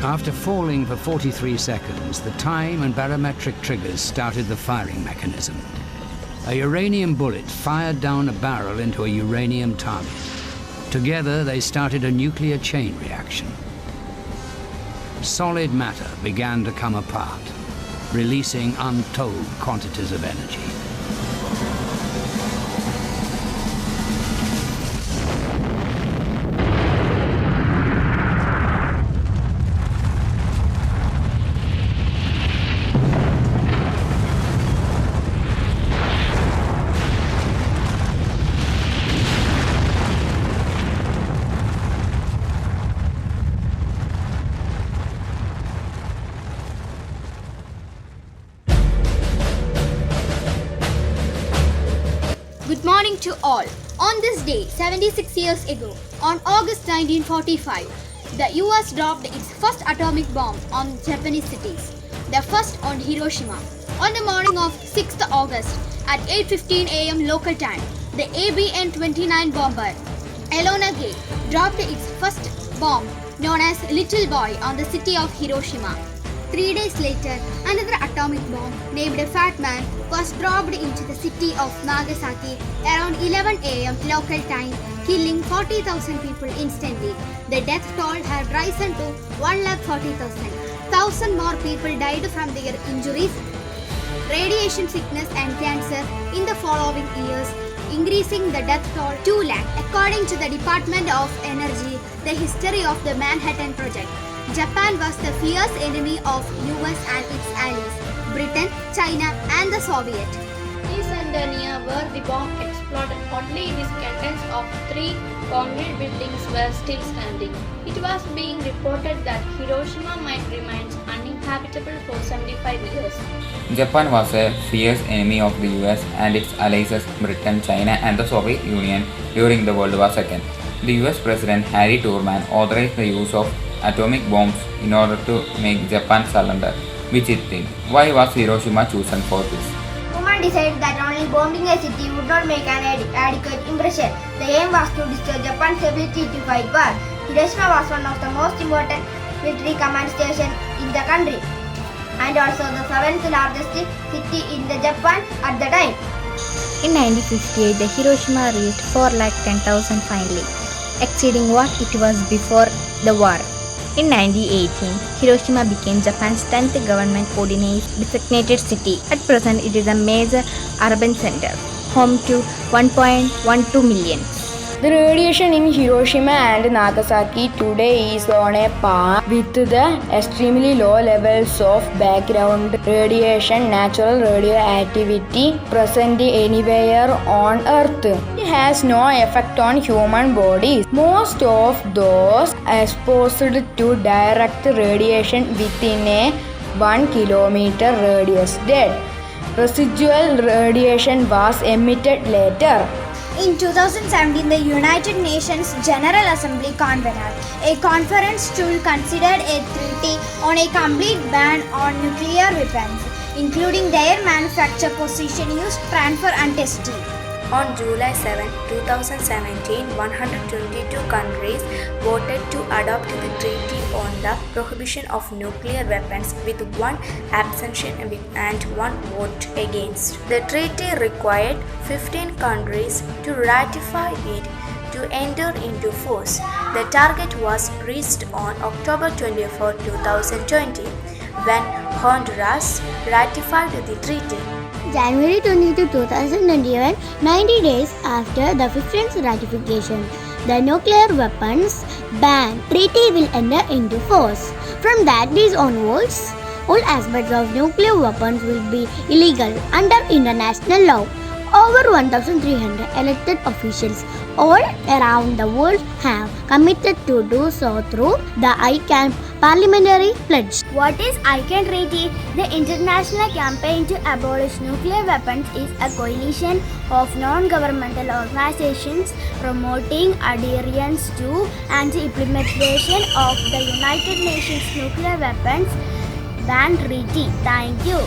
After falling for 43 seconds, the time and barometric triggers started the firing mechanism. A uranium bullet fired down a barrel into a uranium target. Together, they started a nuclear chain reaction. Solid matter began to come apart, releasing untold quantities of energy. Good morning to all. On this day, 76 years ago, on August 1945, the US dropped its first atomic bomb on Japanese cities, the first on Hiroshima. On the morning of 6th August at 8:15 a.m. local time, the ABN-29 bomber Enola Gay dropped its first bomb known as Little Boy on the city of Hiroshima. 3 days later, another atomic bomb named Fat Man was dropped into the city of Nagasaki around 11 a.m. local time, killing 40,000 people instantly. The death toll had risen to 140,000. 1,000 more people died from their injuries, radiation sickness and cancer in the following years, increasing the death toll 2 lakh. According to the Department of Energy, the history of the Manhattan Project, Japan was the fierce enemy of US and its allies, Britain, China and the Soviet. This and near where the bomb exploded, only the skeletons of 3 concrete buildings were still standing. It was being reported that Hiroshima might remain uninhabitable for 75 years. Japan was a fierce enemy of the US and its allies Britain, China and the Soviet Union during the World War II. The US President Harry Truman authorized the use of atomic bombs in order to make Japan surrender, which it did. Why was Hiroshima chosen for this? Truman decided that only bombing a city would not make an adequate impression. The aim was to destroy Japan's ability to fight war. Hiroshima was one of the most important military command stations in the country, and also the 7th largest city in the Japan at the time. In 1958, the Hiroshima reached 410,000 finally, exceeding what it was before the war. In 1918, Hiroshima became Japan's 10th government-coordinated designated city. At present, it is a major urban center, home to 1.12 million. The radiation in Hiroshima and Nagasaki today is on a par with the extremely low levels of background radiation, natural radioactivity present anywhere on Earth. It has no effect on human bodies. Most of those exposed to direct radiation within a 1 kilometer radius dead. Residual radiation was emitted later. In 2017, the United Nations General Assembly convened a conference to consider a treaty on a complete ban on nuclear weapons, including their manufacture, possession, use, transfer and testing. On July 7, 2017, 122 countries voted to adopt the Treaty on the Prohibition of Nuclear Weapons with 1 abstention and 1 vote against. The treaty required 15 countries to ratify it to enter into force. The target was reached on October 24, 2020, when Honduras ratified the treaty. January 22, 2021, 90 days after the 15th ratification, the nuclear weapons ban treaty will enter into force. From that day onwards, all aspects of nuclear weapons will be illegal under international law. Over 1,300 elected officials all around the world have committed to do so through the ICAN Parliamentary Pledge. What is ICAN Treaty? The International Campaign to Abolish Nuclear Weapons is a coalition of non-governmental organizations promoting adherence to and implementation of the United Nations Nuclear Weapons Ban Treaty. Thank you.